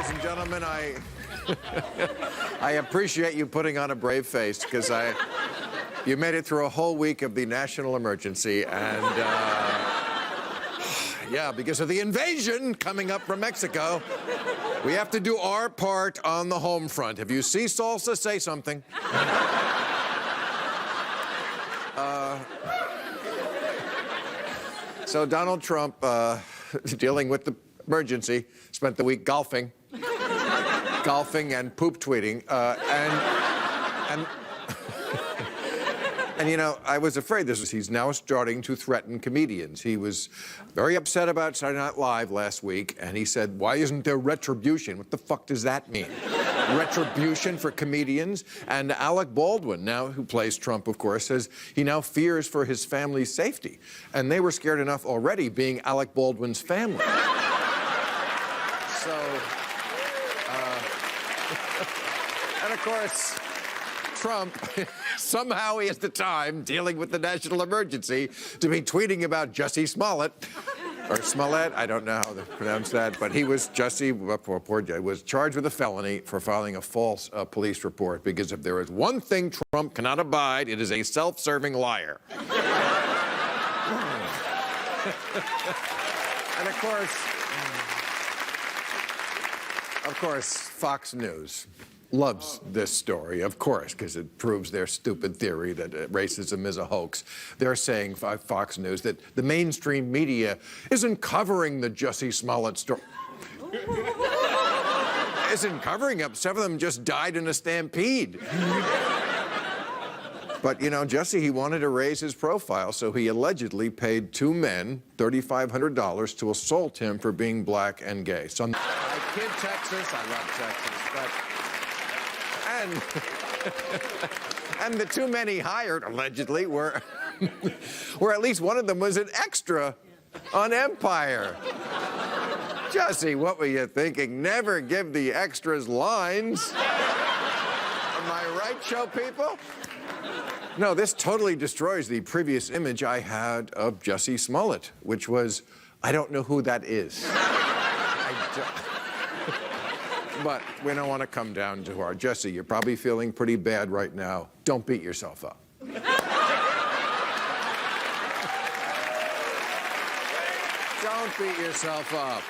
ladies and gentlemen, I appreciate you putting on a brave face because you made it through a whole week of the national emergency, and yeah, because of the invasion coming up from Mexico, we have to do our part on the home front. If you see salsa, say something. So Donald Trump, dealing with the emergency, spent the week golfing and poop tweeting, and you know, I was afraid he's now starting to threaten comedians. He was very upset about Saturday Night Live last week, and he said, why isn't there retribution? What the fuck does that mean? Retribution for comedians? And Alec Baldwin, now who plays Trump, of course, says he now fears for his family's safety. And they were scared enough already being Alec Baldwin's family. So, and of course, Trump, somehow he has the time, dealing with the national emergency, to be tweeting about Jussie Smollett, or Smollett, I don't know how to pronounce that, but he was, poor guy, was charged with a felony for filing a false police report, because if there is one thing Trump cannot abide, it is a self-serving liar. And of course, Fox News loves this story, of course, because it proves their stupid theory that racism is a hoax. They're saying, Fox News, that the mainstream media isn't covering the Jussie Smollett story. Isn't covering up. Some of them just died in a stampede. But, you know, Jussie, he wanted to raise his profile, so he allegedly paid two men $3,500 to assault him for being black and gay. So, I kid Texas, I love Texas, but... And the two men he hired, allegedly, were at least one of them was an extra on Empire. Jussie, what were you thinking? Never give the extras lines. Am I right, show people? No, this totally destroys the previous image I had of Jussie Smollett, which was, I don't know who that is. But we don't want to come down to our Jussie. You're probably feeling pretty bad right now. Don't beat yourself up. Don't beat yourself up.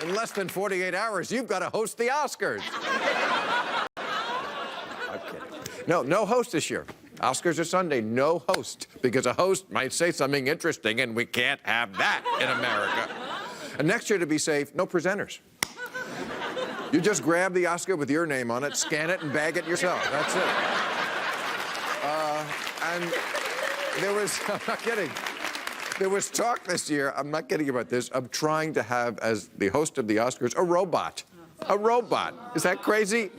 In less than 48 hours, you've got to host the Oscars. Okay. No host this year. Oscars are Sunday, no host, because a host might say something interesting, and we can't have that in America. And next year, to be safe, no presenters. You just grab the Oscar with your name on it, scan it, and bag it yourself. That's it. And there was, I'm not kidding, there was talk this year, I'm not kidding about this, of trying to have, as the host of the Oscars, a robot. A robot. Is that crazy?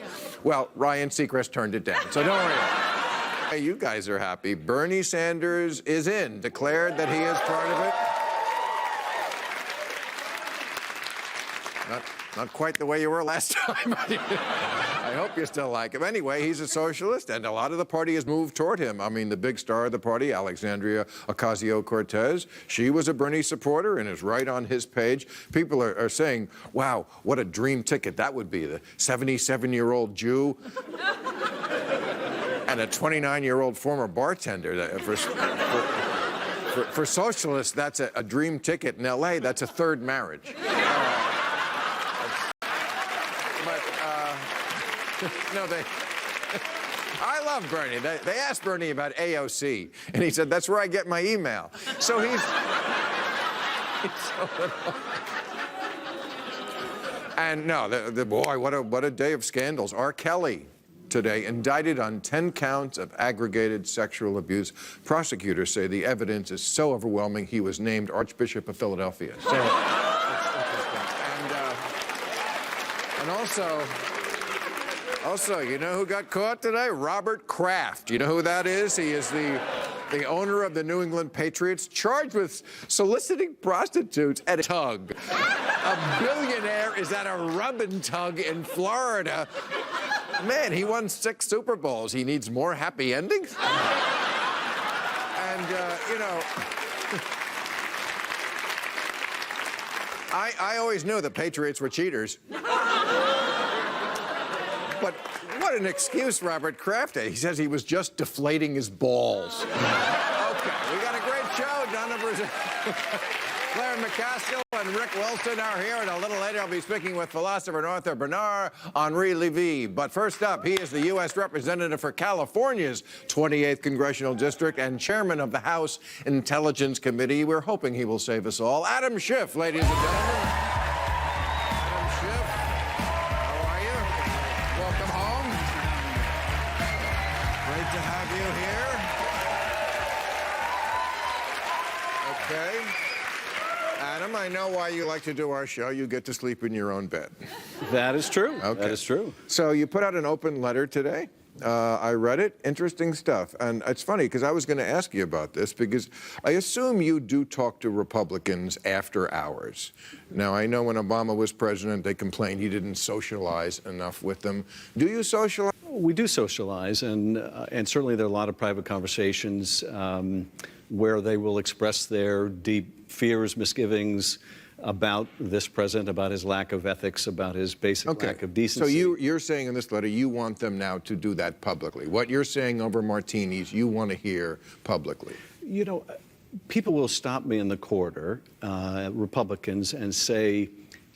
Well, Ryan Seacrest turned it down, so don't worry. Hey, you guys are happy. Bernie Sanders is in, declared that he is part of it. Not quite the way you were last time. I hope you still like him. Anyway, he's a socialist, and a lot of the party has moved toward him. I mean, the big star of the party, Alexandria Ocasio-Cortez, she was a Bernie supporter and is right on his page. People are saying, wow, what a dream ticket that would be, the 77-year-old Jew and a 29-year-old former bartender. For socialists, that's a dream ticket. In L.A., that's a third marriage. No, I love Bernie. They asked Bernie about AOC, and he said, that's where I get my email. So and no, boy, what a day of scandals. R. Kelly today indicted on 10 counts of aggregated sexual abuse. Prosecutors say the evidence is so overwhelming he was named Archbishop of Philadelphia. So, and also, you know who got caught today? Robert Kraft. You know who that is? He is the owner of the New England Patriots, charged with soliciting prostitutes at a tug. A billionaire is at a rub and tug in Florida. Man, he won 6 Super Bowls. He needs more happy endings. And, you know, I always knew the Patriots were cheaters. But what an excuse, Robert Kraft. He says he was just deflating his balls. Okay, we got a great show. Donna Brazil, Claire McCaskill and Rick Wilson are here, and a little later I'll be speaking with philosopher and author Bernard-Henri Lévy. But first up, he is the U.S. Representative for California's 28th Congressional District and Chairman of the House Intelligence Committee. We're hoping he will save us all. Adam Schiff, ladies and gentlemen. Adam Schiff, how are you? Welcome home. Great to have you here. Okay. Adam, I know why you like to do our show. You get to sleep in your own bed. That is true. Okay. That is true. So you put out an open letter today. I read it. Interesting stuff. And it's funny because I was going to ask you about this because I assume you do talk to Republicans after hours. Now, I know when Obama was president, they complained he didn't socialize enough with them. Do you socialize? We do socialize, and certainly there are a lot of private conversations where they will express their deep fears, misgivings about this president, about his lack of ethics, about his basic lack of decency. So you're saying in this letter you want them now to do that publicly. What you're saying over martinis, you want to hear publicly. You know, people will stop me in the corridor, Republicans, and say,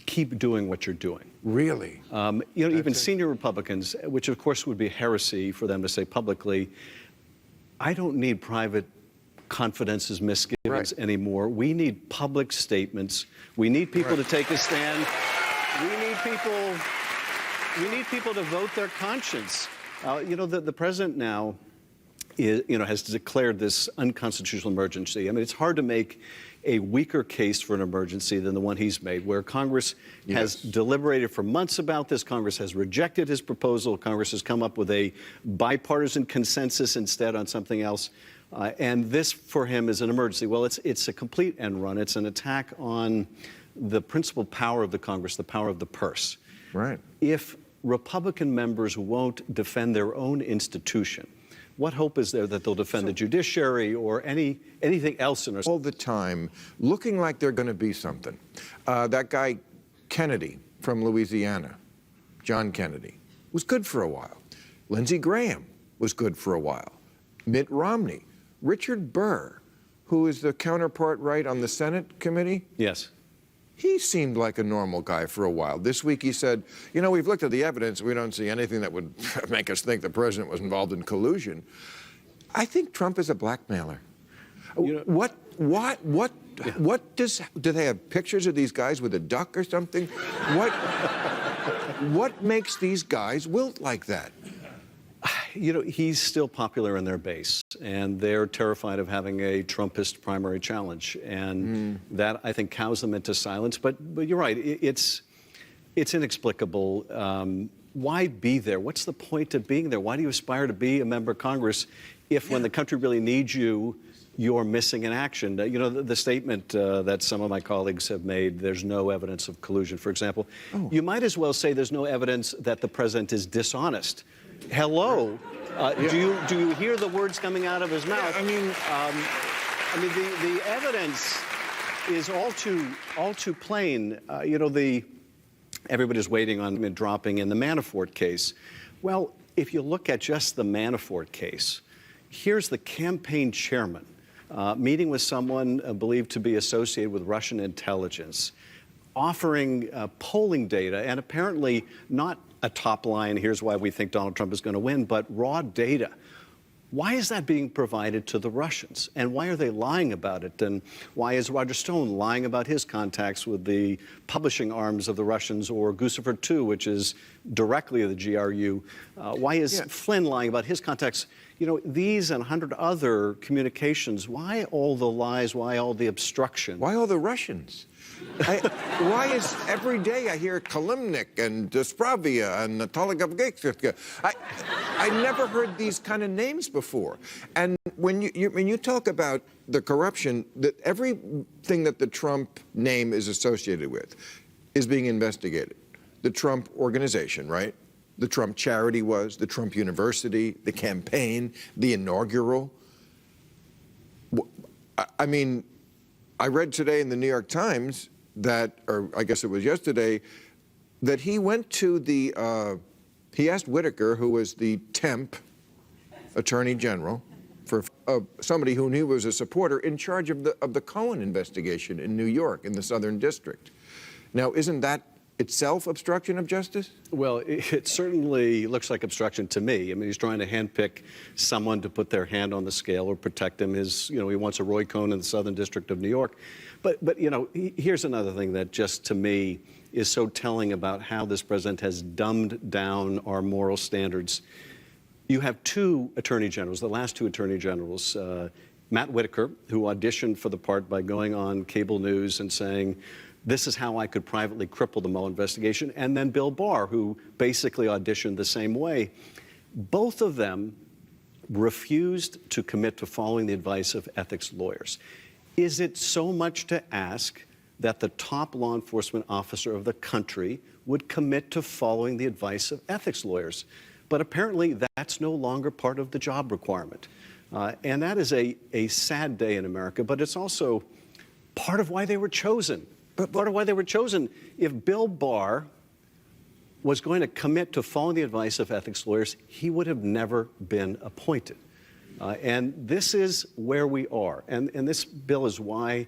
keep doing what you're doing. Really? You know, even senior Republicans, which of course would be heresy for them to say publicly, I don't need private confidences, misgivings anymore. We need public statements. We need people to take a stand. We need people to vote their conscience. You know, the president now has declared this unconstitutional emergency. I mean, it's hard to make a weaker case for an emergency than the one he's made, where Congress has deliberated for months about this. Congress has rejected his proposal. Congress has come up with a bipartisan consensus instead on something else. And this, for him, is an emergency. Well, it's a complete end run. It's an attack on the principal power of the Congress, the power of the purse. Right. If Republican members won't defend their own institution, what hope is there that they'll defend the judiciary or anything else in our... All the time, looking like they're going to be something. That guy Kennedy from Louisiana, John Kennedy, was good for a while. Lindsey Graham was good for a while. Mitt Romney. Richard Burr, who is the counterpart right on the Senate committee. Yes. He seemed like a normal guy for a while. This week he said, you know, we've looked at the evidence. We don't see anything that would make us think the president was involved in collusion. I think Trump is a blackmailer. You know, do they have pictures of these guys with a duck or something? What makes these guys wilt like that? You know, he's still popular in their base, and they're terrified of having a Trumpist primary challenge, and that, I think, cows them into silence. But you're right, it's inexplicable. Why be there? What's the point of being there? Why do you aspire to be a member of Congress if, when the country really needs you, you're missing in action? You know, the statement that some of my colleagues have made, there's no evidence of collusion, for example. You might as well say there's no evidence that the president is dishonest. Hello. Do you hear the words coming out of his mouth? Yeah, the evidence is all too plain. You know, everybody's waiting on him dropping in the Manafort case. Well, if you look at just the Manafort case, here's the campaign chairman meeting with someone believed to be associated with Russian intelligence, offering polling data, and apparently not a top line, here's why we think Donald Trump is going to win, but raw data. Why is that being provided to the Russians? And why are they lying about it? And why is Roger Stone lying about his contacts with the publishing arms of the Russians, or Guccifer II, which is directly the GRU? Why is Flynn lying about his contacts? You know, these and 100 other communications, why all the lies? Why all the obstruction? Why all the Russians? Why is every day I hear Kalimnik and Spravia and Natalia? I never heard these kind of names before. And when you talk about the corruption, that everything that the Trump name is associated with is being investigated. The Trump organization, right? The Trump charity was, the Trump University, the campaign, the inaugural. I mean, I read today in the New York Times that, or I guess it was yesterday, that he went to the He asked Whitaker, who was the temp attorney general, for somebody who he was a supporter in charge of the Cohen investigation in New York, in the Southern District. Now, isn't that itself obstruction of justice? Well, it certainly looks like obstruction to me. I mean, he's trying to handpick someone to put their hand on the scale or protect him. He wants a Roy Cohn in the Southern District of New York. But here's another thing that just to me is so telling about how this president has dumbed down our moral standards. You have two attorney generals, the last two attorney generals, Matt Whitaker, who auditioned for the part by going on cable news and saying, this is how I could privately cripple the Mueller investigation, and then Bill Barr, who basically auditioned the same way. Both of them refused to commit to following the advice of ethics lawyers. Is it so much to ask that the top law enforcement officer of the country would commit to following the advice of ethics lawyers? But apparently that's no longer part of the job requirement. And that is a sad day in America, but it's also part of why they were chosen. But part of why they were chosen. If Bill Barr was going to commit to following the advice of ethics lawyers, he would have never been appointed. And this is where we are. And this, Bill, is why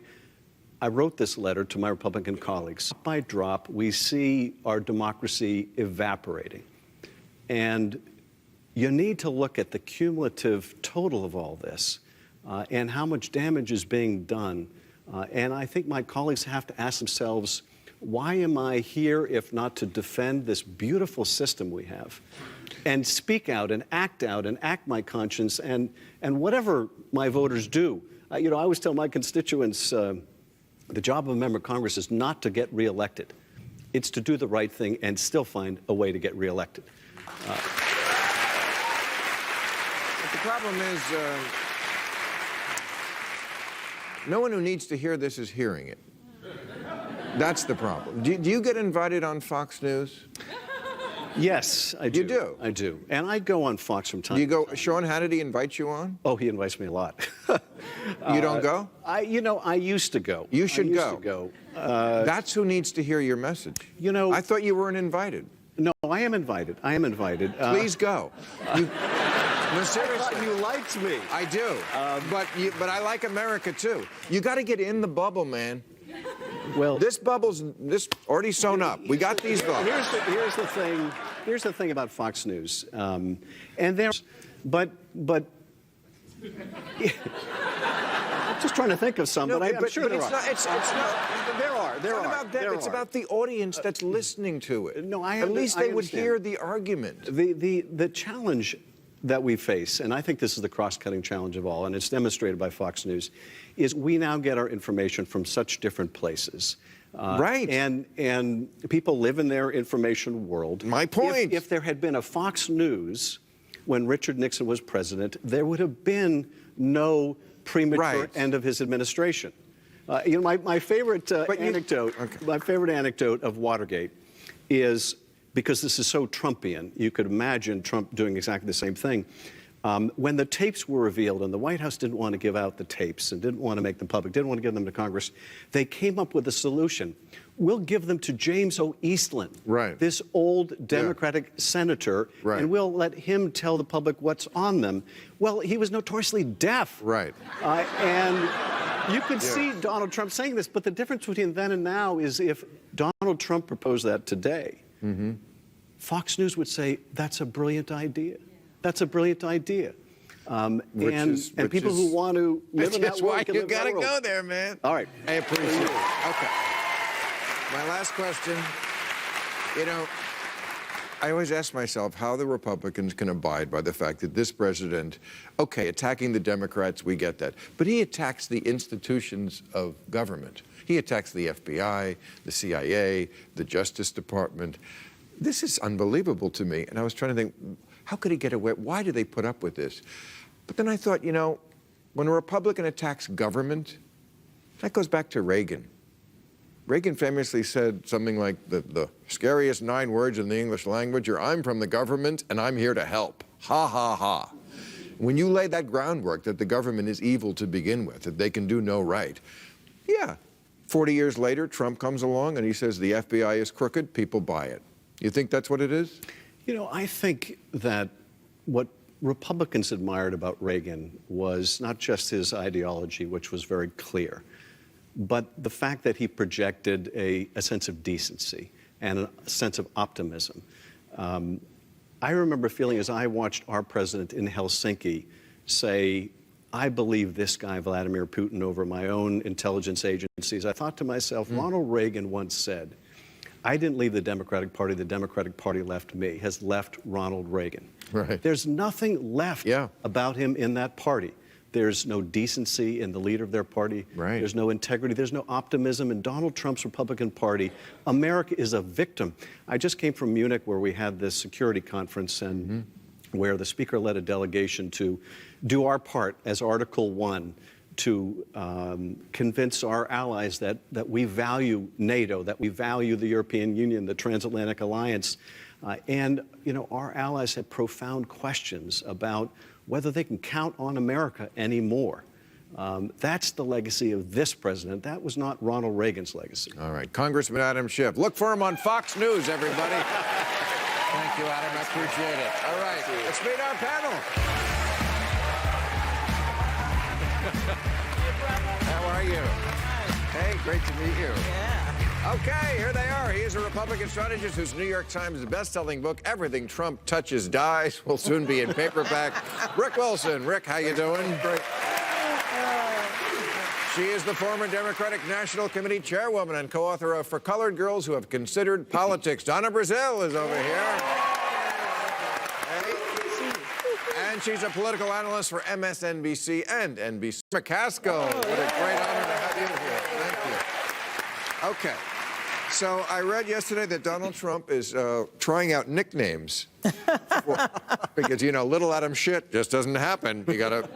I wrote this letter to my Republican colleagues. By drop, we see our democracy evaporating. And you need to look at the cumulative total of all this and how much damage is being done. And I think my colleagues have to ask themselves, why am I here if not to defend this beautiful system we have and speak out and act my conscience and whatever my voters do. I always tell my constituents the job of a member of Congress is not to get reelected. It's to do the right thing and still find a way to get reelected. But the problem is, no one who needs to hear this is hearing it. That's the problem. Do you get invited on Fox News? Yes, I do. You do? I do. And I go on Fox from time Do you to go, time. Sean Hannity invites you on? Oh, he invites me a lot. You don't go? I used to go. You should I used go. To go. That's who needs to hear your message. I thought you weren't invited. No, I am invited. I am invited. Please go. No, seriously. You liked me. I do. But I like America, too. You got to get in the bubble, man. Well, This bubble's already sewn up. We got these bubbles. Here's the thing. Here's the thing about Fox News. And there's, but I'm just trying to think of some, but I'm sure there are. It's not. There are. About them. It's about the audience that's listening to it. No, At least they would hear the argument. The challenge that we face, and I think this is the cross-cutting challenge of all, and it's demonstrated by Fox News, is we now get our information from such different places. Right. And people live in their information world. My point. If there had been a Fox News when Richard Nixon was president, there would have been no premature end of his administration. My favorite anecdote, my favorite anecdote of Watergate is, because this is so Trumpian, you could imagine Trump doing exactly the same thing. When the tapes were revealed, and the White House didn't want to give out the tapes and didn't want to make them public, didn't want to give them to Congress, they came up with a solution. We'll give them to James O. Eastland, this old Democratic senator, and we'll let him tell the public what's on them. Well, he was notoriously deaf. And you could see Donald Trump saying this, but the difference between then and now is if Donald Trump proposed that today, Fox News would say, that's a brilliant idea. That's a brilliant idea. And people who want to live in that world why can you live in that gotta world. go there, man. All right. I appreciate it. Okay. My last question. I always ask myself how the Republicans can abide by the fact that this president, attacking the Democrats, we get that, but he attacks the institutions of government. He attacks the FBI, the CIA, the Justice Department. This is unbelievable to me. And I was trying to think, how could he get away? Why do they put up with this? But then I thought, when a Republican attacks government, that goes back to Reagan. Reagan famously said something like the scariest 9 words in the English language are, I'm from the government and I'm here to help. Ha, ha, ha. When you lay that groundwork that the government is evil to begin with, that they can do no right, 40 years later, Trump comes along and he says the FBI is crooked, people buy it. You think that's what it is? You know, I think that what Republicans admired about Reagan was not just his ideology, which was very clear, but the fact that he projected a sense of decency and a sense of optimism. I remember feeling, as I watched our president in Helsinki say, I believe this guy, Vladimir Putin, over my own intelligence agencies. I thought to myself, Ronald Reagan once said, I didn't leave the Democratic Party left me, has left Ronald Reagan. Right. There's nothing left about him in that party. There's no decency in the leader of their party. Right. There's no integrity. There's no optimism in Donald Trump's Republican Party. America is a victim. I just came from Munich, where we had this security conference and where the speaker led a delegation to do our part as Article 1 to convince our allies that we value NATO, that we value the European Union, the transatlantic alliance. And, you know, our allies have profound questions about whether they can count on America anymore. That's the legacy of this president. That was not Ronald Reagan's legacy. All right, Congressman Adam Schiff. Look for him on Fox News, everybody. Thank you, Adam. I appreciate it. All right, let's meet our panel. How are you? Hey, great to meet you. Yeah. Okay, here they are. He is a Republican strategist whose New York Times best-selling book, Everything Trump Touches Dies, will soon be in paperback. Rick Wilson. Rick, how you doing? Great. She is the former Democratic National Committee chairwoman and co-author of For Colored Girls Who Have Considered Politics. Donna Brazile is over here. And she's a political analyst for MSNBC and NBC. McCaskill, what a great honor to have you here. Thank you. Okay, so I read yesterday that Donald Trump is trying out nicknames. Because, you know, little Adam shit just doesn't happen. You gotta,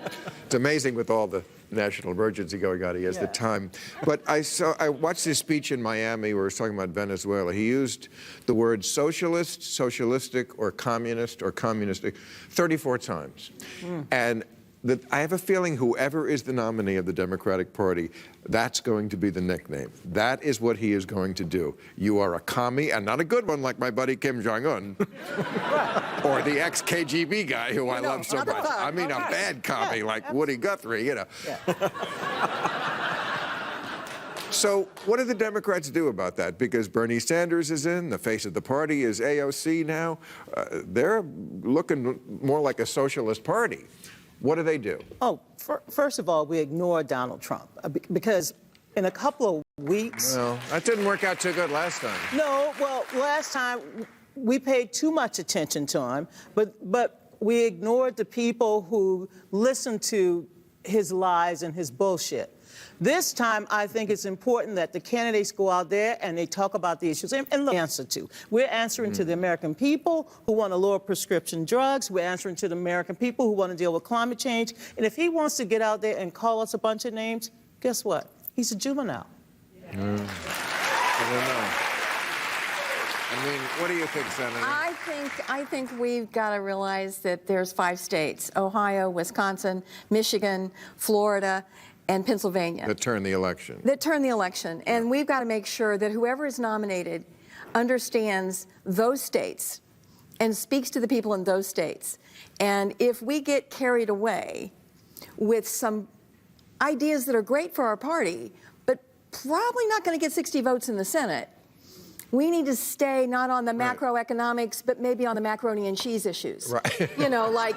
it's amazing with all the national emergency going on. He has the time. But I watched his speech in Miami where he was talking about Venezuela. He used the words socialist, socialistic, or communistic 34 times. And I have a feeling whoever is the nominee of the Democratic Party, that's going to be the nickname. That is what he is going to do. You are a commie, and not a good one like my buddy Kim Jong-un, or the ex-KGB guy who I love so much. I mean, a bad commie like Woody Guthrie, you know. So what do the Democrats do about that? Because Bernie Sanders is in, the face of the party is AOC now. They're looking more like a socialist party. What do they do? Oh, first of all, we ignore Donald Trump because in a couple of weeks... Well, that didn't work out too good last time. No, well, last time we paid too much attention to him, but we ignored the people who listened to his lies and his bullshit. This time, I think it's important that the candidates go out there and they talk about the issues and look, answer to. We're answering to the American people who want to lower prescription drugs. We're answering to the American people who want to deal with climate change. And if he wants to get out there and call us a bunch of names, guess what? He's a juvenile. I don't know. I mean, what do you think, Senator? I think we've got to realize that there's 5 states: Ohio, Wisconsin, Michigan, Florida, and Pennsylvania. That turn the election. That turn the election. And we've got to make sure that whoever is nominated understands those states and speaks to the people in those states. And if we get carried away with some ideas that are great for our party, but probably not going to get 60 votes in the Senate, we need to stay not on the macroeconomics, but maybe on the macaroni and cheese issues. Right. You know, like,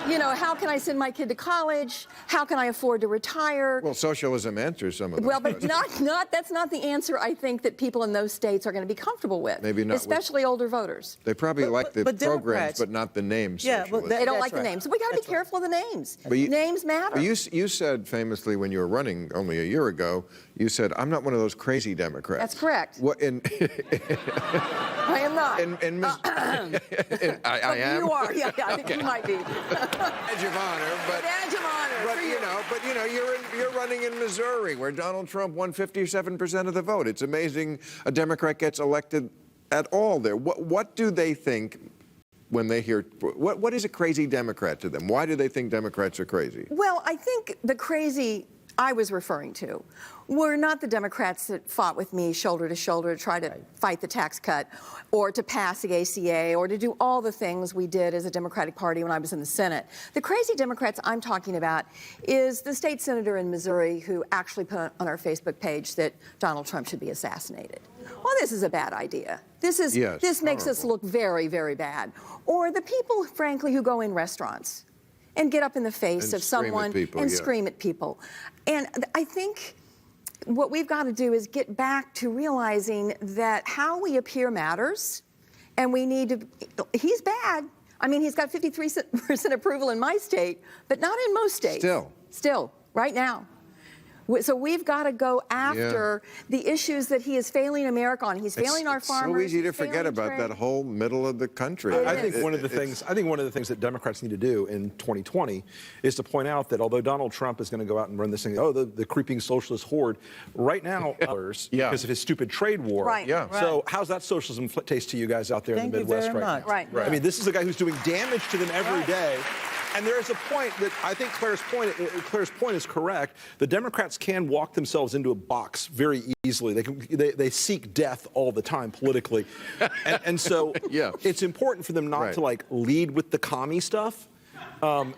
you know, how can I send my kid to college? How can I afford to retire? Well, socialism answers some of those. Well, but that's not the answer I think that people in those states are going to be comfortable with. Maybe not. Especially older voters. They probably like the programs, Democrats, but not the names. Yeah, well, They don't like right. the names. So we got to be careful of the names. But Names matter. But you said famously when you were running only a year ago, you said, I'm not one of those crazy Democrats. That's correct. What in? I am not. I am. You are. Yeah, I think you might be. Badge of honor, but Badge of honor But for you know, you're running in Missouri, where Donald Trump won 57% of the vote. It's amazing a Democrat gets elected at all there. What do they think when they hear? What is a crazy Democrat to them? Why do they think Democrats are crazy? Well, I think the crazy I was referring to were not the Democrats that fought with me shoulder to shoulder to try to fight the tax cut or to pass the ACA or to do all the things we did as a Democratic Party when I was in the Senate. The crazy Democrats I'm talking about is the state senator in Missouri who actually put on our Facebook page that Donald Trump should be assassinated. Well, this is a bad idea. This makes us look very, very bad. Or the people, frankly, who go in restaurants and get up in the face of someone and scream at people. And I think what we've got to do is get back to realizing that how we appear matters, and we need to, he's bad. I mean, he's got 53% approval in my state, but not in most states. Still, right now. So we've got to go after the issues that he is failing America on. He's failing our farmers. It's so easy to forget about that whole middle of the country. I think one of the things that Democrats need to do in 2020 is to point out that although Donald Trump is going to go out and run this thing, the creeping socialist horde, right now, because of his stupid trade war. Right. So how's that socialism taste to you guys out there in the Midwest right now? Right. I mean, this is a guy who's doing damage to them every day. And there is a point that I think Claire's point is correct. The Democrats can walk themselves into a box very easily. They seek death all the time politically, and so it's important for them not to like lead with the commie stuff.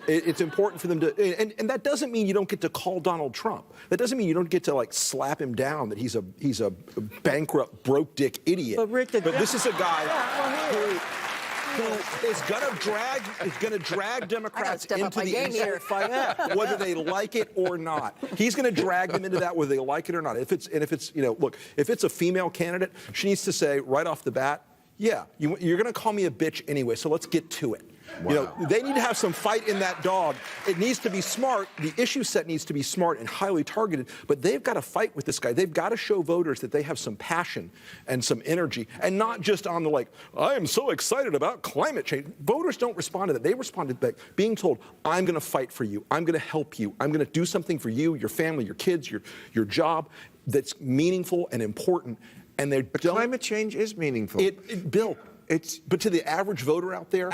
It's important for them to, and that doesn't mean you don't get to call Donald Trump. That doesn't mean you don't get to like slap him down that he's a bankrupt, broke dick idiot. But this is a guy who is going to drag Democrats into the insult fight, whether they like it or not. He's going to drag them into that, whether they like it or not. If it's if it's a female candidate, she needs to say right off the bat, yeah, you're going to call me a bitch anyway, so let's get to it. Wow. They need to have some fight in that dog. It needs to be smart. The issue set needs to be smart and highly targeted, but they've got to fight with this guy. They've got to show voters that they have some passion and some energy, and not just on the like, I am so excited about climate change. Voters don't respond to that. They respond to that being told, I'm going to fight for you. I'm going to help you. I'm going to do something for you, your family, your kids, your job that's meaningful and important. And but climate change is meaningful. Bill, but to the average voter out there,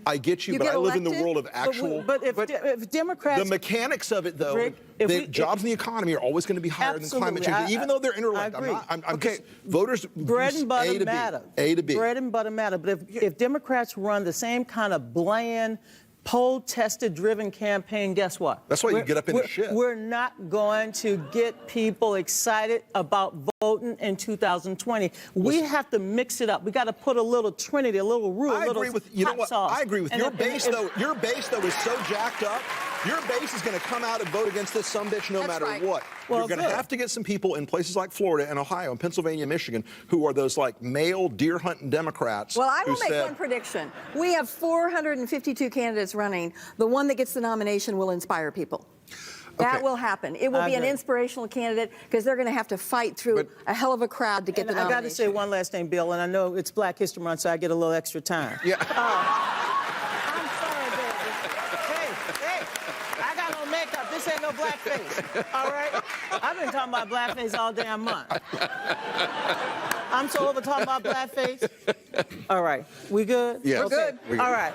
I get you, but I live in the world of actual. But if Democrats, the mechanics of it, though, Rick, jobs in the economy are always going to be higher than climate change, even though they're interlinked. I'm just, voters. Bread and butter matter. A to B. Bread and butter matter. But if Democrats run the same kind of bland, poll-tested driven campaign, guess what? That's why you get up in the shit. We're not going to get people excited about voting in 2020. We have to mix it up. We got to put a little Trinity, a little roux, a little hot sauce. I agree with your base, though. Your base, though, is so jacked up. Your base is going to come out and vote against this sumbitch no matter what. Well, you're going to have to get some people in places like Florida and Ohio and Pennsylvania, Michigan, who are those like male deer hunting Democrats. Well, I will make one prediction. We have 452 candidates running. The one that gets the nomination will inspire people. That will happen. It will be an inspirational candidate because they're going to have to fight through a hell of a crowd to get the nomination. I got to say one last thing, Bill, and I know it's Black History Month, so I get a little extra time. Yeah. I'm sorry, baby. Hey, I got no makeup. This ain't no blackface. All right? I've been talking about blackface all damn month. I'm so over talking about blackface. All right. We good? Yeah. We're good. All right.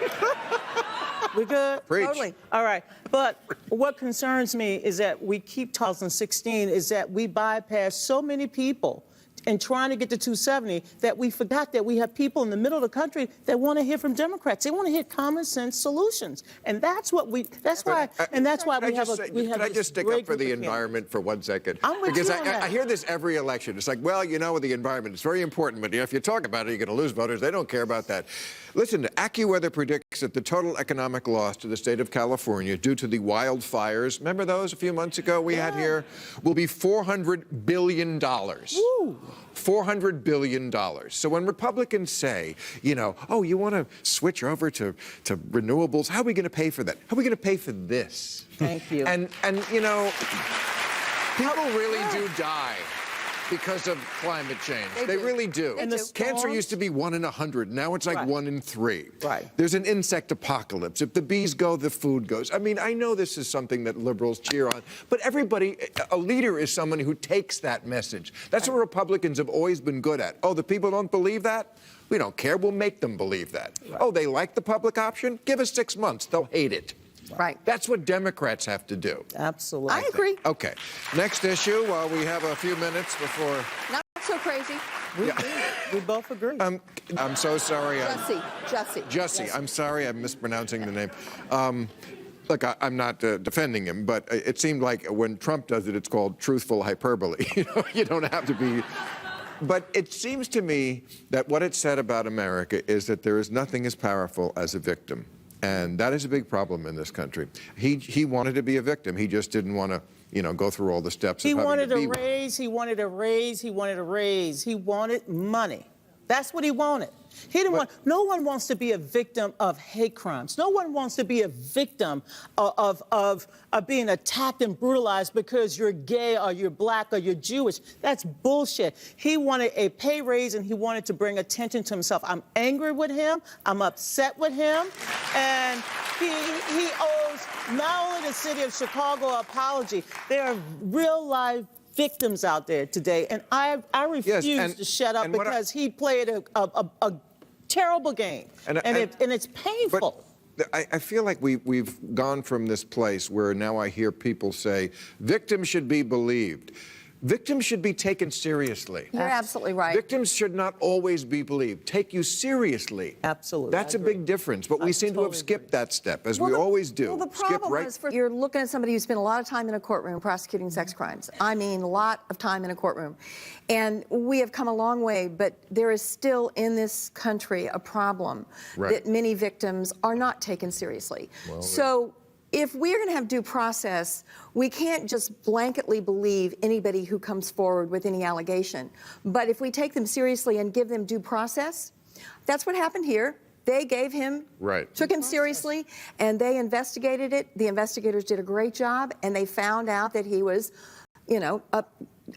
We good? Preach. Totally. All right. But what concerns me is that we keep 2016 is that we bypass so many people in trying to get to 270 that we forgot that we have people in the middle of the country that want to hear from Democrats. They want to hear common sense solutions. And that's what we, that's why we have Can I just stick up for the environment for 1 second? I'm with because you on that. I hear this every election. It's like, well, you know, the environment is very important, but if you talk about it, you're going to lose voters. They don't care about that. Listen, AccuWeather predicts that the total economic loss to the state of California due to the wildfires, remember those a few months ago we had here, will be $400 billion. Woo. $400 billion. So when Republicans say, you know, oh, you want to switch over to renewables, how are we going to pay for that? How are we going to pay for this? Thank you. And you know, people really do die because of climate change. They really do. And the Cancer storms? used to be 1 in 100. Now it's like 1 in 3. Right. There's an insect apocalypse. If the bees go, the food goes. I mean, I know this is something that liberals cheer on, but everybody, a leader is someone who takes that message. That's what Republicans have always been good at. Oh, the people don't believe that? We don't care. We'll make them believe that. Right. Oh, they like the public option? Give us 6 months. They'll hate it. Right. That's what Democrats have to do. Absolutely. I agree. Okay. Next issue, we have a few minutes before. Not so crazy. We both agree. I'm so sorry. Jussie. I'm sorry I'm mispronouncing the name. Look, I'm not defending him, but it seemed like when Trump does it, it's called truthful hyperbole. You don't have to be. But it seems to me that what it said about America is that there is nothing as powerful as a victim. And that is a big problem in this country. He wanted to be a victim. He just didn't want to, go through all the steps He of having wanted to be a raise, he wanted a raise, he wanted a raise. He wanted money. That's what he wanted. He didn't want. No one wants to be a victim of hate crimes. No one wants to be a victim of being attacked and brutalized because you're gay or you're black or you're Jewish. That's bullshit. He wanted a pay raise and he wanted to bring attention to himself. I'm angry with him. I'm upset with him, and he owes not only the city of Chicago an apology. There are real life victims out there today, and I refuse to shut up because he played a terrible game, and it's painful. But I feel like we've gone from this place where now I hear people say victims should be believed. Victims should be taken seriously. You're absolutely right. Victims should not always be believed. Take you seriously. Absolutely. That's a big difference, but we seem to have skipped that step, as we always do. Well, the problem is you're looking at somebody who spent a lot of time in a courtroom prosecuting sex crimes. I mean, a lot of time in a courtroom. And we have come a long way, but there is still in this country a problem that many victims are not taken seriously. So if we're going to have due process, we can't just blanketly believe anybody who comes forward with any allegation. But if we take them seriously and give them due process, that's what happened here. They gave him, took him seriously, and they investigated it. The investigators did a great job, and they found out that he was, a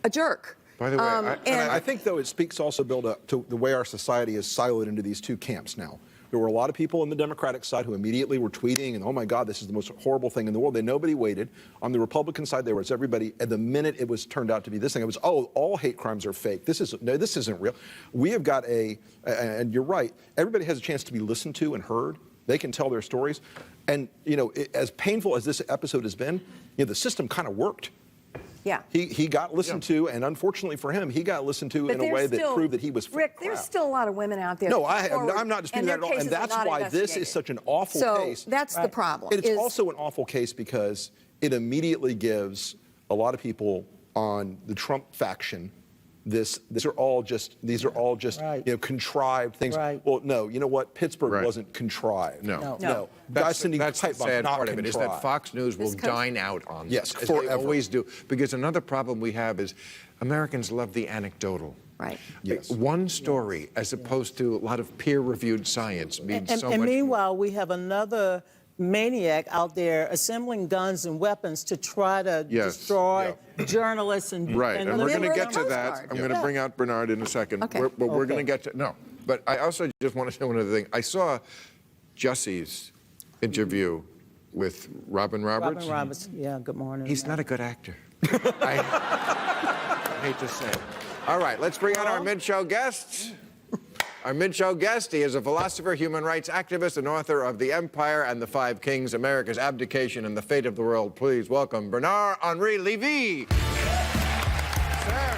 jerk. By the way, I think, though, it speaks also, Bill, to the way our society is siloed into these two camps now. There were a lot of people on the Democratic side who immediately were tweeting and, oh my God, this is the most horrible thing in the world. Nobody waited. On the Republican side, there was everybody. At the minute it was turned out to be this thing, it was, oh, all hate crimes are fake. This isn't real. We have got and you're right, everybody has a chance to be listened to and heard. They can tell their stories. And, as painful as this episode has been, the system kind of worked. Yeah. He got listened to, and unfortunately for him, he got listened to in a way that proved that he was Rick, there's still a lot of women out there. No, I'm not disputing that at all. And that's why this is such an awful case. So that's the problem. It's also an awful case because it immediately gives a lot of people on the Trump faction these are all just contrived things. Well, no, you know what? Pittsburgh wasn't contrived. No. Guys sending that's pipe the sad bombs, part of it is that Fox News will dine out on this. Yes, as forever. they always do. Because another problem we have is Americans love the anecdotal. Right. Yes. One story, as opposed to a lot of peer-reviewed science, means so much. And meanwhile, we have another maniac out there assembling guns and weapons to try to destroy journalists and and we're going to get to that. I'm going to bring out Bernard in a second. Okay. But we're going to get to but I also just want to say one other thing. I saw Jussie's interview with Robin Roberts. Robin Roberts, good morning. He's not a good actor. I hate to say it. All right, let's bring out our mid-show guests. Our mid-show guest, he is a philosopher, human rights activist, and author of The Empire and the Five Kings, America's Abdication and the Fate of the World. Please welcome Bernard-Henri Lévy. Sir.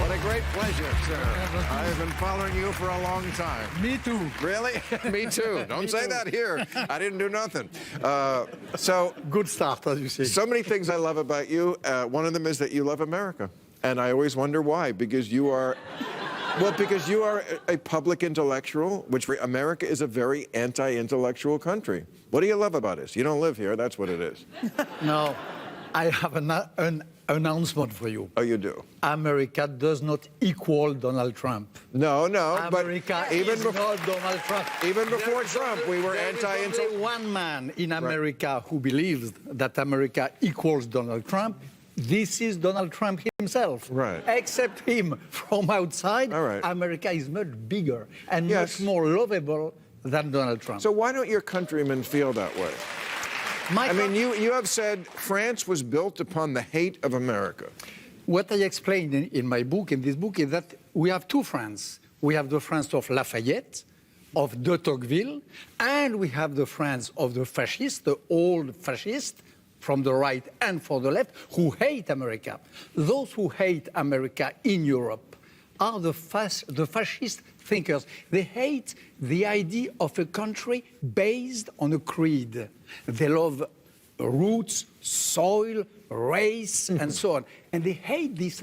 What a great pleasure, sir. I have been following you for a long time. Me too. Really? Me too. Don't say that here. I didn't do nothing. Good start, as you say. So many things I love about you. One of them is that you love America. And I always wonder why, because you are a public intellectual, which America is a very anti-intellectual country. What do you love about us? You don't live here, that's what it is. No, I have an announcement for you. Oh, you do? America does not equal Donald Trump. No, America but even is not Donald Trump. Even before Trump, we were anti-intellectual. There is only one man in America who believes that America equals Donald Trump. This is Donald Trump himself. Right. Except him from outside, America is much bigger and much more lovable than Donald Trump. So why don't your countrymen feel that way? I mean, you have said France was built upon the hate of America. What I explained in my book, in this book, is that we have two France. We have the France of Lafayette, of de Tocqueville, and we have the friends of the fascists, the old fascists, from the right and for the left, who hate America. Those who hate America in Europe are the fascist thinkers. They hate the idea of a country based on a creed. They love roots, soil, race, and so on. And they hate this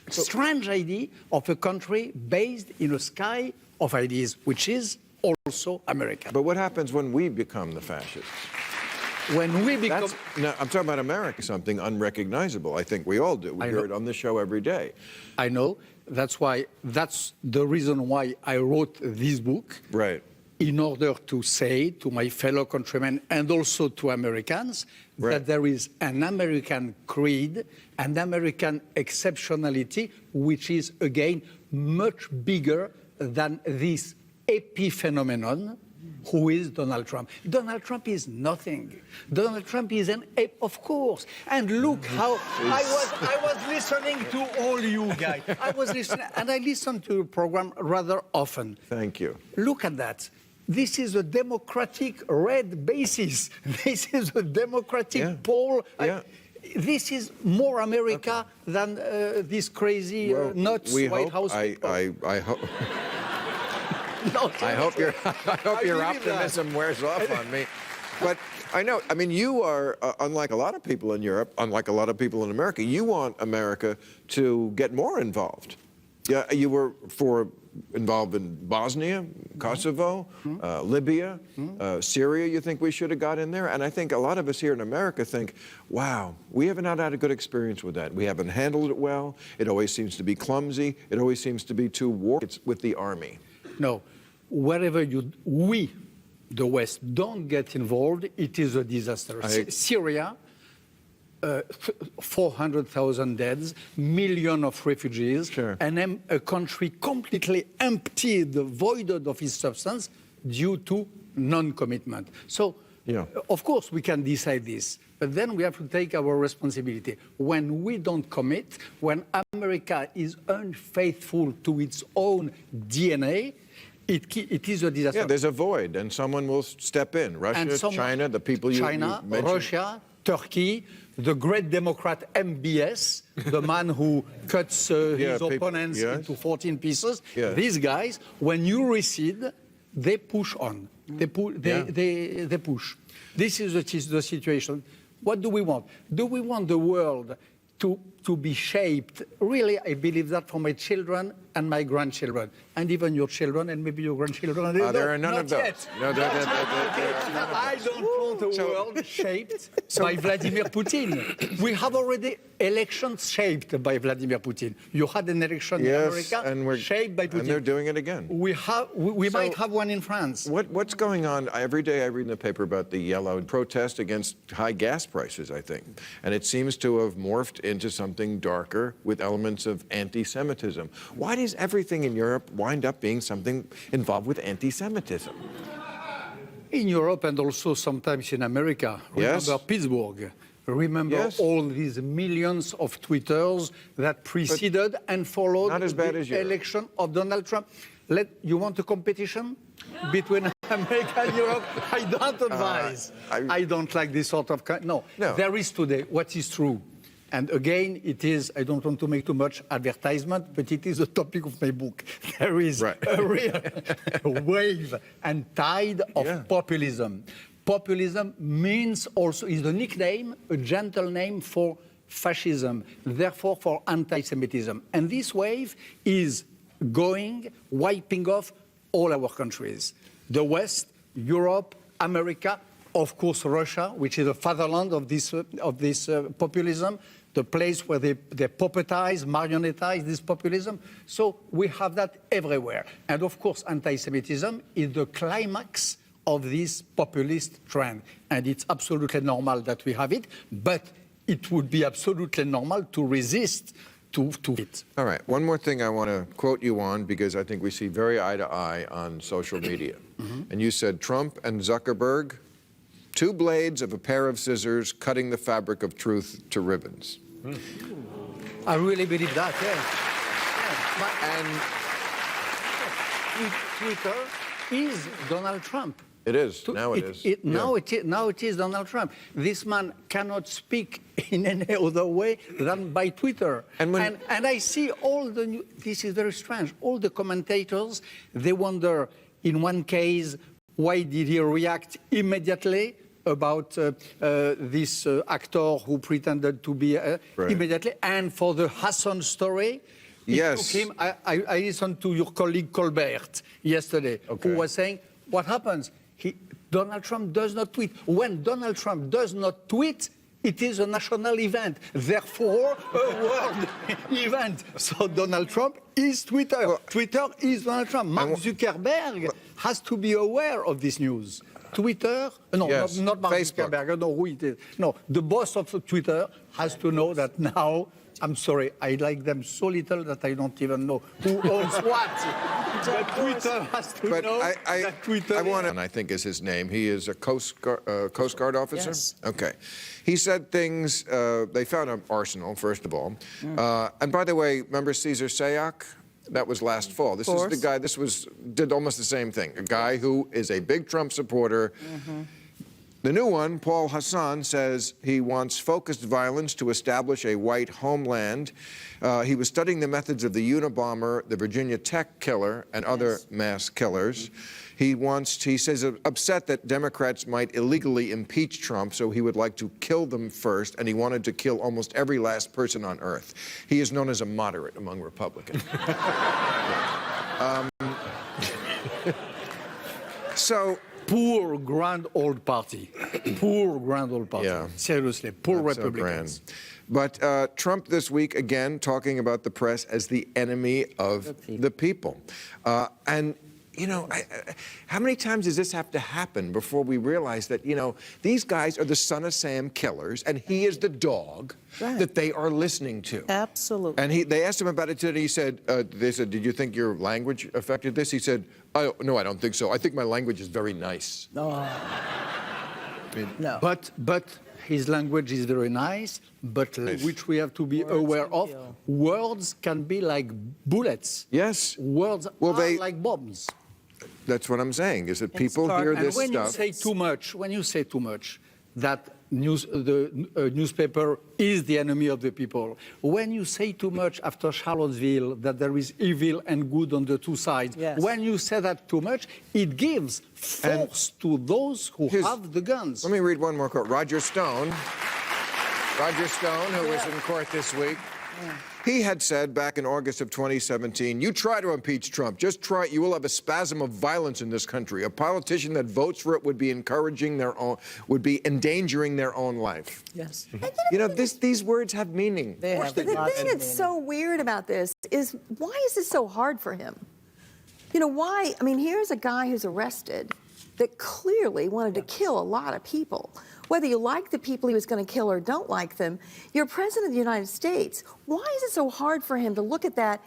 strange idea of a country based in a sky of ideas, which is also America. But what happens when we become the fascists? When we become... No, I'm talking about America, something unrecognizable. I think we all do. We hear it on the show every day. I know. That's the reason why I wrote this book. Right. In order to say to my fellow countrymen and also to Americans that there is an American creed, an American exceptionality, which is, again, much bigger than this epiphenomenon, who is Donald Trump. Donald Trump is nothing. Donald Trump is an ape, of course. And look how I was listening to all you guys. I was listening, and I listen to your program rather often. Thank you. Look at that. This is a democratic red basis. This is a democratic poll. Yeah. This is more America than this crazy nuts White House people. I hope. No, I hope your optimism wears off on me. But I know, I mean, you are, unlike a lot of people in Europe, unlike a lot of people in America, you want America to get more involved. Yeah, you were involved in Bosnia, Kosovo, Libya, Syria. You think we should have got in there? And I think a lot of us here in America think, wow, we have not had a good experience with that. We haven't handled it well. It always seems to be clumsy. It always seems to be too war. It's with the army. No, wherever we, the West, don't get involved, it is a disaster. Syria, 400,000 deaths, millions of refugees, and a country completely emptied, voided of its substance due to non-commitment. So, of course, we can decide this, but then we have to take our responsibility. When we don't commit, when America is unfaithful to its own DNA, it is a disaster. Yeah, there's a void, and someone will step in. Russia, China, the people you mentioned. Russia, Turkey, the great Democrat MBS, the man who cuts his opponents into 14 pieces. These guys, when you recede, they push on. They push. This is the situation. What do we want? Do we want the world to be shaped? Really, I believe that for my children and my grandchildren, and even your children and maybe your grandchildren. There are none of those. No, I don't want a world shaped by Vladimir Putin. We have already elections shaped by Vladimir Putin. You had an election in America shaped by Putin. And they're doing it again. We might have one in France. What's going on? Every day I read in the paper about the yellow protest against high gas prices, I think. And it seems to have morphed into something darker with elements of anti-Semitism. Why does everything in Europe wind up being something involved with anti-Semitism? In Europe and also sometimes in America. Remember Pittsburgh. Remember all these millions of Twitters that preceded and followed the election of Donald Trump. You want a competition between America and Europe? I don't advise. I don't like this sort of... No, there is today what is true. And again, it is, I don't want to make too much advertisement, but it is the topic of my book. There is a real wave and tide of populism. Populism means also, is the nickname, a gentle name for fascism, therefore for anti-Semitism. And this wave is wiping off all our countries. The West, Europe, America, of course Russia, which is the fatherland of this populism, the place where they puppetize, marionetize this populism. So we have that everywhere. And of course, anti-Semitism is the climax of this populist trend. And it's absolutely normal that we have it, but it would be absolutely normal to resist to it. All right, one more thing I want to quote you on, because I think we see very eye to eye on social media. And you said Trump and Zuckerberg, two blades of a pair of scissors cutting the fabric of truth to ribbons. I really believe that, And Twitter is Donald Trump. It is. Now it is. Now it is Donald Trump. This man cannot speak in any other way than by Twitter. And I see all the this is very strange. All the commentators, they wonder, in one case, why did he react immediately about this actor who pretended to be immediately, and for the Hassan story. Yes. Took him, I listened to your colleague Colbert yesterday, who was saying, what happens? Donald Trump does not tweet. When Donald Trump does not tweet, it is a national event, therefore a world event. So Donald Trump is Twitter. Well, Twitter is Donald Trump. Mark Zuckerberg has to be aware of this news. Twitter, no, yes. not Mark Facebook. Zuckerberg, I don't know who it is. No, the boss of Twitter has to know that now. I'm sorry, I like them so little that I don't even know who owns what. But Twitter has to know that Twitter... And I think is his name. He is a Coast Guard officer? Yes. Okay. He said things, they found an arsenal, first of all. And by the way, remember Cesar Sayoc? That was last fall. This is the guy, did almost the same thing. A guy who is a big Trump supporter. The new one, Paul Hassan, says he wants focused violence to establish a white homeland. He was studying the methods of the Unabomber, the Virginia Tech killer, and other mass killers. He says, upset that Democrats might illegally impeach Trump, so he would like to kill them first, and he wanted to kill almost every last person on earth. He is known as a moderate among Republicans. So... Poor grand old party. Poor grand old party. Yeah. Seriously, poor Not Republicans. So but Trump this week, again, talking about the press as the enemy of the people. And, you know, how many times does this have to happen before we realize that, you know, these guys are the Son of Sam killers, and he is the dog that they are listening to. Absolutely. And they asked him about it today. He said, they said, did you think your language affected this? He said, no, I don't think so. I think my language is very nice. No. No. But his language is very nice, but which we have to be aware of. Words can be like bullets. Yes. Words are like bombs. That's what I'm saying, is that people hear this stuff. And when you say too much, that the newspaper is the enemy of the people. When you say too much after Charlottesville, that there is evil and good on the two sides, when you say that too much, it gives force to those who have the guns. Let me read one more quote. Roger Stone, who was in court this week, he had said back in August of 2017, you try to impeach Trump, just try it, you will have a spasm of violence in this country. A politician that votes for it would be endangering their own life. Yes. You know, these words have meaning. The thing that's so weird about this is, why is this so hard for him? You know, why? I mean, here's a guy who's arrested that clearly wanted to kill a lot of people. Whether you like the people he was going to kill or don't like them, you're president of the United States. Why is it so hard for him to look at that?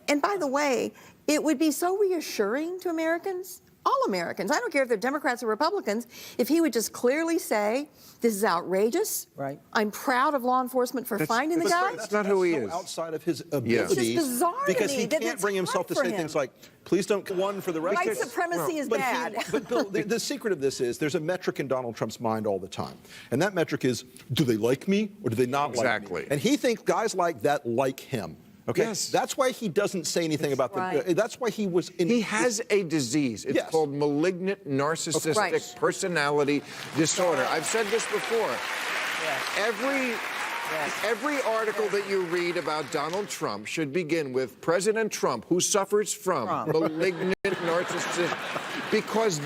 And by the way, it would be so reassuring to Americans, all Americans, I don't care if they're Democrats or Republicans, if he would just clearly say, this is outrageous. Right. I'm proud of law enforcement for finding the guy. That's not who he is. Outside of his abilities. It's just bizarre because to me he that can't it's bring himself to hard say for things him. like, please don't one for the rest. White supremacy is bad. But Bill, the secret of this is there's a metric in Donald Trump's mind all the time. And that metric is, do they like me or do they not like me? And he thinks guys like that like him. Okay, yes. That's why he doesn't say anything about the. That's why he was. He has a disease. It's called malignant narcissistic personality disorder. I've said this before. Every article that you read about Donald Trump should begin with President Trump, who suffers from malignant narcissism, because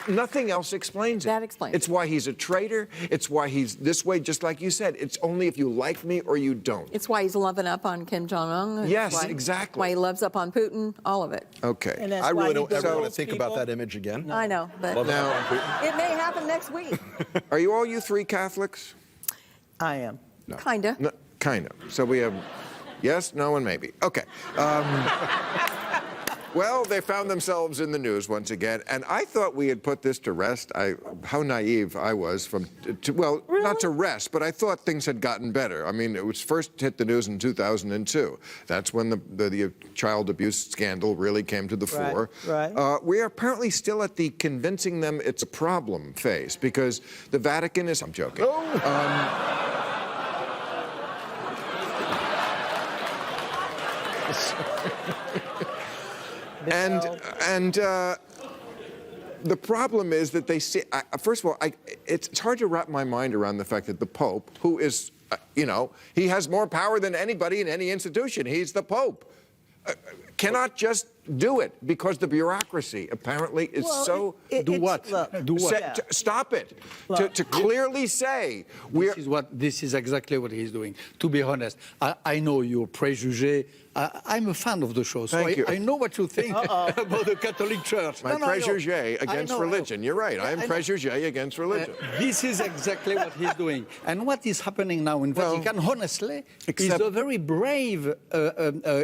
nothing else explains it. That explains It's why he's a traitor. It's why he's this way, just like you said. It's only if you like me or you don't. It's why he's loving up on Kim Jong-un. Yes, exactly. Why he loves up on Putin, all of it. Okay. I really don't ever want to think about that image again. I know, but it may happen next week. Are you three Catholics? I am. No. Kinda. No, kind of. So we have yes, no, and maybe. Okay. Well, they found themselves in the news once again, and I thought we had put this to rest. How naive I was well, Really? not to rest, but I thought things had gotten better. I mean, it was first hit the news in 2002. That's when the child abuse scandal really came to the fore. Right. We are apparently still at the convincing them it's a problem phase, because the Vatican is, I'm joking. The problem is that they see, first of all, it's hard to wrap my mind around the fact that the Pope, who is, he has more power than anybody in any institution. He's the Pope. Cannot just do it because the bureaucracy apparently is Do what? Stop it. To clearly say This is exactly what he's doing. To be honest, I know your préjugés. I'm a fan of the show, so I know what you think about the Catholic Church. My préjugé against religion. You're right. I am préjugé against religion. This is exactly what he's doing. And what is happening now in Vatican, honestly, is a very brave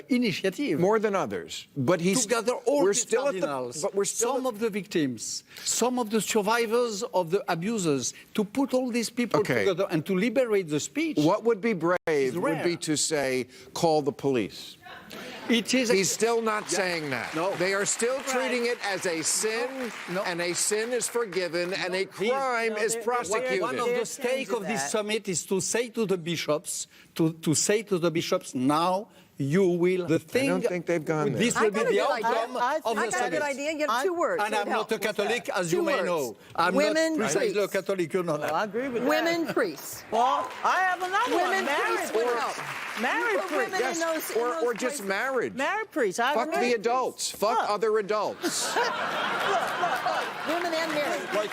initiative. More than others. But Together all we're the still cardinals, but we're still some of the victims, some of the survivors of the abusers, to put all these people together and to liberate the speech. What would be brave would be to say, call the police. He's still not saying that. No. They are still treating it as a sin, and a sin is forgiven, and a crime is prosecuted. One of the stakes of this summit is to say to the bishops, to say to the bishops, now you will. I don't think they've gone there. This will be the outcome of I the got a summit. good idea. You have 2 words. And I'm not a Catholic, as you Two may words. know. I'm Women not precisely a priests. Catholic, you know that. I agree with that. Women priests. Well, I have another Women one. priests would help. Married Put priest. women in those Or places. just marriage. Married priest. I Fuck agree. the adults. Fuck Look. other adults. Women and married.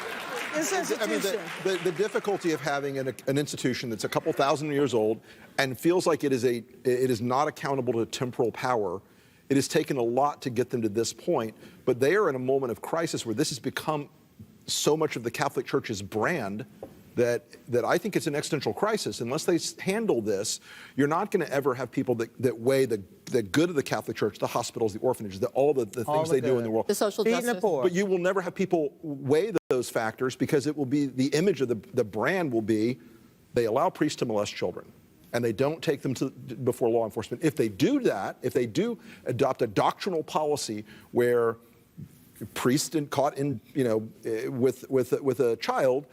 This I mean, institution. the difficulty of having an institution that's a couple thousand years old and feels like it is not accountable to temporal power. It has taken a lot to get them to this point, but they are in a moment of crisis where this has become so much of the Catholic Church's brand that I think it's an existential crisis. Unless they handle this, you're not going to ever have people that weigh the good of the Catholic Church, the hospitals, the orphanages, all the things they do in the world. The social Feeding justice. the poor. But you will never have people weigh those factors because it will be the image of the brand will be they allow priests to molest children and they don't take them before law enforcement. If they do that, if they do adopt a doctrinal policy where priest caught in with a child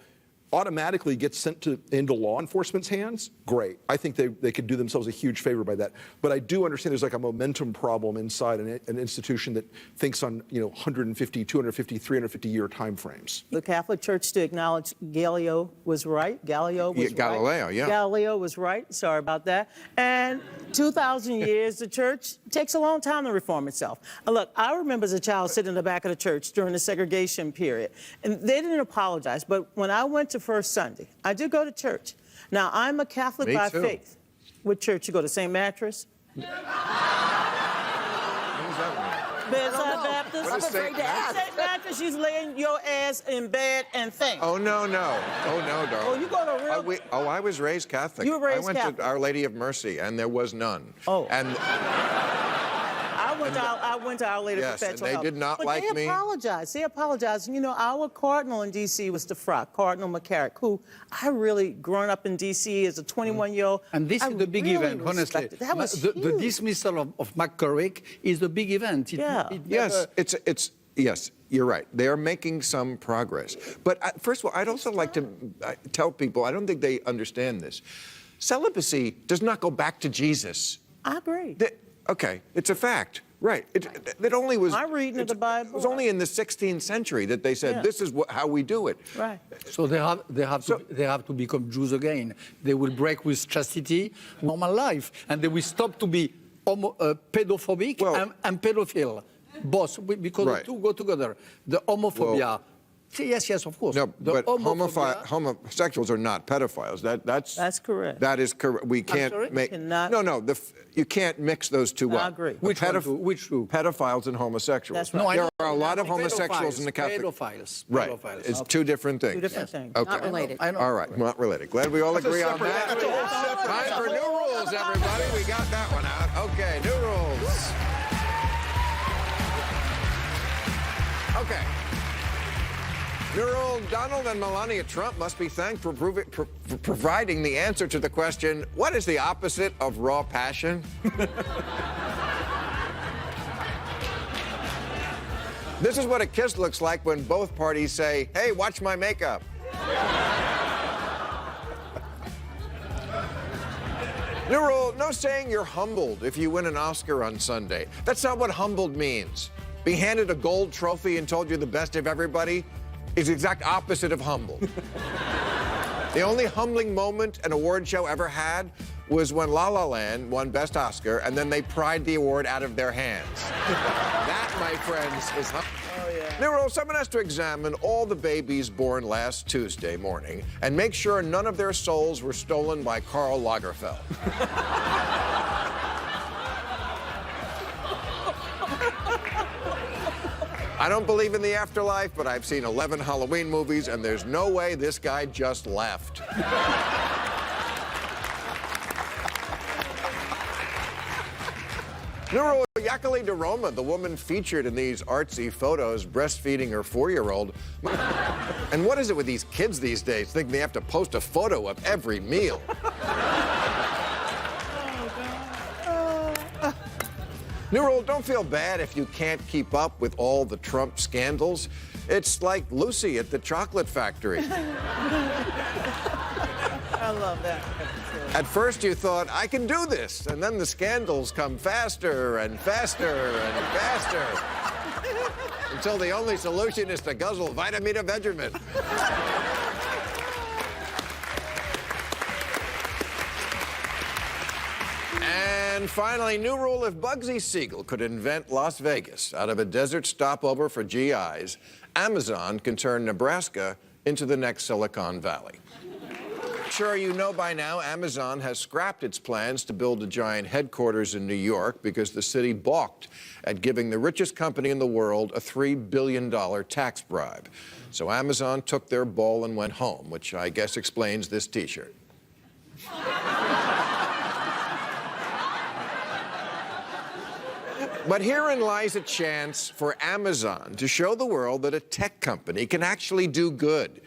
automatically gets sent into law enforcement's hands, great. I think they could do themselves a huge favor by that. But I do understand there's like a momentum problem inside an institution that thinks on 150, 250, 350-year time frames. The Catholic Church to acknowledge Galileo was right. Galileo was right. Galileo, yeah. Galileo was right. Sorry about that. And 2,000 years, the church takes a long time to reform itself. And look, I remember as a child sitting in the back of the church during the segregation period, and they didn't apologize. But when I went to First Sunday, I did go to church. Now, I'm a Catholic Me by too. faith. What church you go to? St. Mattress? Bedside Baptist? What is St. St. Mattress, you lay your ass in bed and think. Oh, no. Oh, no, darling. Oh, you go to real... I was raised Catholic. You were raised I went Catholic. to Our Lady of Mercy, and there was none. Oh. And I went to Our Lady of Yes, and Perpetual they Help. did not but like they me. apologized. They apologized. Our cardinal in D.C. was the Frock, Cardinal McCarrick, who I really, growing up in D.C. as a 21-year-old, And this I is the big really event, honestly. respected. That was the huge. dismissal of McCarrick is the big event. Yes, yes, you're right. They are making some progress. But first of all, I'd also like to tell people, I don't think they understand this. Celibacy does not go back to Jesus. I agree. Okay, it's a fact. Right. It only was. I'm reading the Bible. It was only in the 16th century that they said this is how we do it. Right. So they have to become Jews again. They will break with chastity, normal life, and they will stop to be pedophobic and pedophile, both, because the two go together. The homophobia. Yes, of course. No, but homosexuals are not pedophiles. That's correct. That is correct. We can't sorry? make. Cannot- No. You can't mix those two up. I agree. Which two? Pedophiles and homosexuals. That's right. No, I there know. are a lot of Pedophiles, homosexuals in the Catholic. Pedophiles. Right. Pedophiles. It's two different things. Two different things. Okay. Not related. I know. All right, not related. Glad we all agree on that. That's a whole separate- Time for new rules, everybody. We got that one out. Okay, new rules. Okay. Neural Donald and Melania Trump must be thanked for providing the answer to the question, what is the opposite of raw passion? This is what a kiss looks like when both parties say, hey, watch my makeup. New rule, no saying you're humbled if you win an Oscar on Sunday. That's not what humbled means. Being handed a gold trophy and told you're the best of everybody is the exact opposite of humbled. The only humbling moment an award show ever had was when La La Land won Best Oscar, and then they pried the award out of their hands. That, my friends, is humble. Oh, yeah. Nero, someone has to examine all the babies born last Tuesday morning and make sure none of their souls were stolen by Karl Lagerfeld. I don't believe in the afterlife, but I've seen 11 Halloween movies, and there's no way this guy just left. Nuro Yakali de Roma, the woman featured in these artsy photos breastfeeding her 4-year-old. And what is it with these kids these days, thinking they have to post a photo of every meal? Nuro, don't feel bad if you can't keep up with all the Trump scandals. It's like Lucy at the chocolate factory. I love that. At first you thought, I can do this, and then the scandals come faster and faster and faster, until the only solution is to guzzle Vitamin. And finally, new rule, if Bugsy Siegel could invent Las Vegas out of a desert stopover for GIs, Amazon can turn Nebraska into the next Silicon Valley. Sure, you know by now, Amazon has scrapped its plans to build a giant headquarters in New York because the city balked at giving the richest company in the world a $3 billion tax bribe. So Amazon took their ball and went home, which I guess explains this T-shirt. But herein lies a chance for Amazon to show the world that a tech company can actually do good.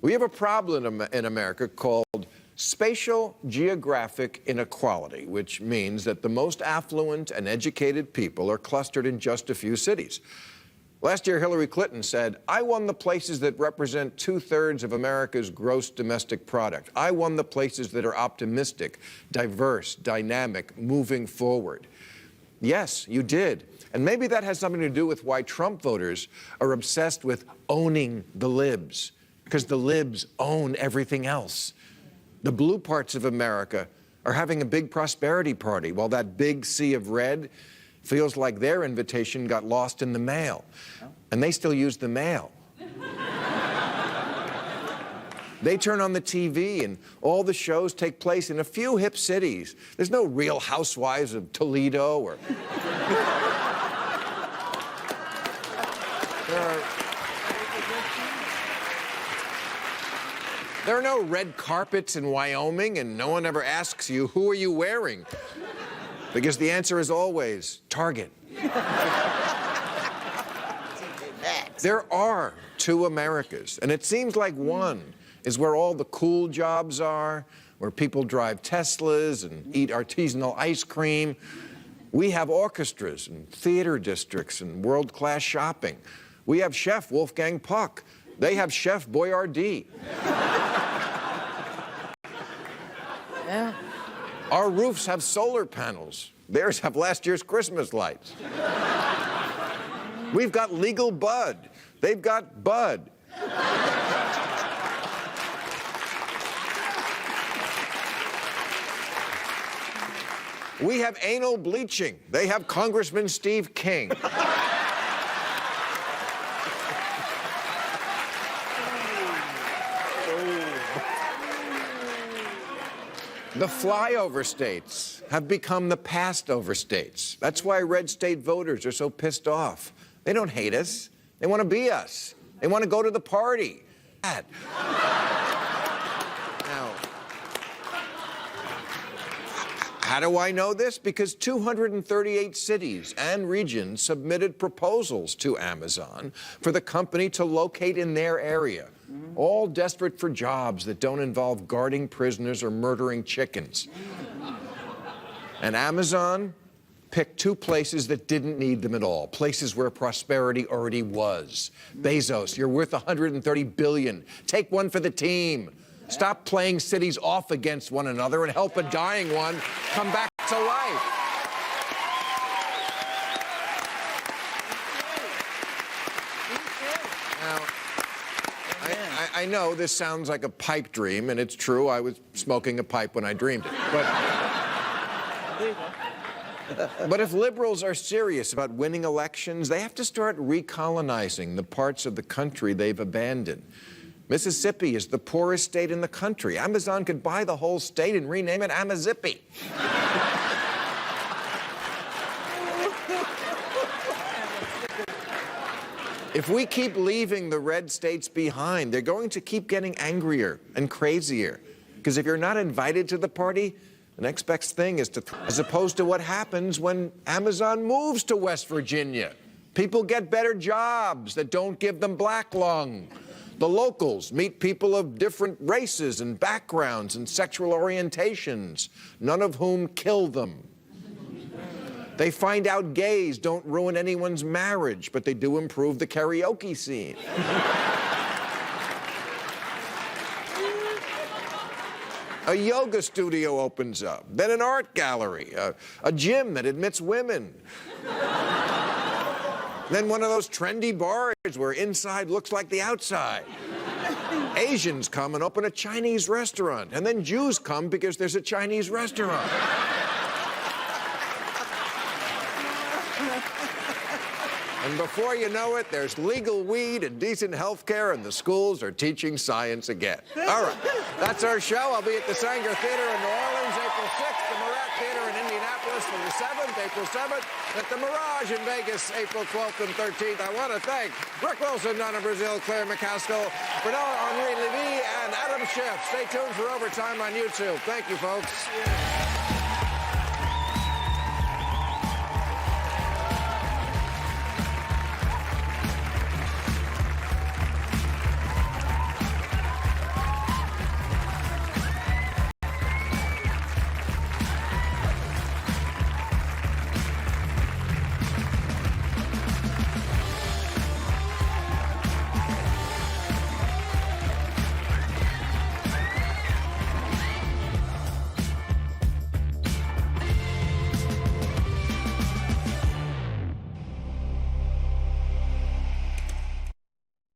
We have a problem in America called spatial geographic inequality, which means that the most affluent and educated people are clustered in just a few cities. Last year, Hillary Clinton said, I won the places that represent 2/3 of America's gross domestic product. I won the places that are optimistic, diverse, dynamic, moving forward. Yes, you did. And maybe that has something to do with why Trump voters are obsessed with owning the libs, because the libs own everything else. The blue parts of America are having a big prosperity party, while that big sea of red feels like their invitation got lost in the mail. And they still use the mail. They turn on the TV, and all the shows take place in a few hip cities. There's no Real Housewives of Toledo or... There are no red carpets in Wyoming, and no one ever asks you, who are you wearing? Because the answer is always Target. There are two Americas, and it seems like one is where all the cool jobs are, where people drive Teslas and eat artisanal ice cream. We have orchestras and theater districts and world-class shopping. We have Chef Wolfgang Puck. They have Chef Boyardee. Yeah. Our roofs have solar panels. Theirs have last year's Christmas lights. We've got legal bud. They've got bud. We have anal bleaching. They have Congressman Steve King. The flyover states have become the passed-over states. That's why red state voters are so pissed off. They don't hate us. They want to be us. They want to go to the party. Now, How do I know this? Because 238 cities and regions submitted proposals to Amazon for the company to locate in their area, all desperate for jobs that don't involve guarding prisoners or murdering chickens. And Amazon picked 2 places that didn't need them at all, places where prosperity already was. Bezos, you're worth $130 billion. Take one for the team. Stop playing cities off against one another and help a dying one come back to life. Now, I know this sounds like a pipe dream, and it's true. I was smoking a pipe when I dreamed it. But if liberals are serious about winning elections, they have to start recolonizing the parts of the country they've abandoned. Mississippi is the poorest state in the country. Amazon could buy the whole state and rename it Amazippy. If we keep leaving the red states behind, they're going to keep getting angrier and crazier. Because if you're not invited to the party, the next best thing is to, as opposed to what happens when Amazon moves to West Virginia. People get better jobs that don't give them black lung. The locals meet people of different races and backgrounds and sexual orientations, none of whom kill them. They find out gays don't ruin anyone's marriage, but they do improve the karaoke scene. A yoga studio opens up, then an art gallery, a gym that admits women. Then one of those trendy bars where inside looks like the outside. Asians come and open a Chinese restaurant, and then Jews come because there's a Chinese restaurant. And before you know it, there's legal weed and decent health care, and the schools are teaching science again. All right, that's our show. I'll be at the Sanger Theater in New Orleans, April 6th, the Murat Theater in Indianapolis from the 7th, April 7th, at the Mirage in Vegas, April 12th and 13th. I want to thank Rick Wilson, Donna Brazil, Claire McCaskill, Bernard Henri Levy, and Adam Schiff. Stay tuned for Overtime on YouTube. Thank you, folks.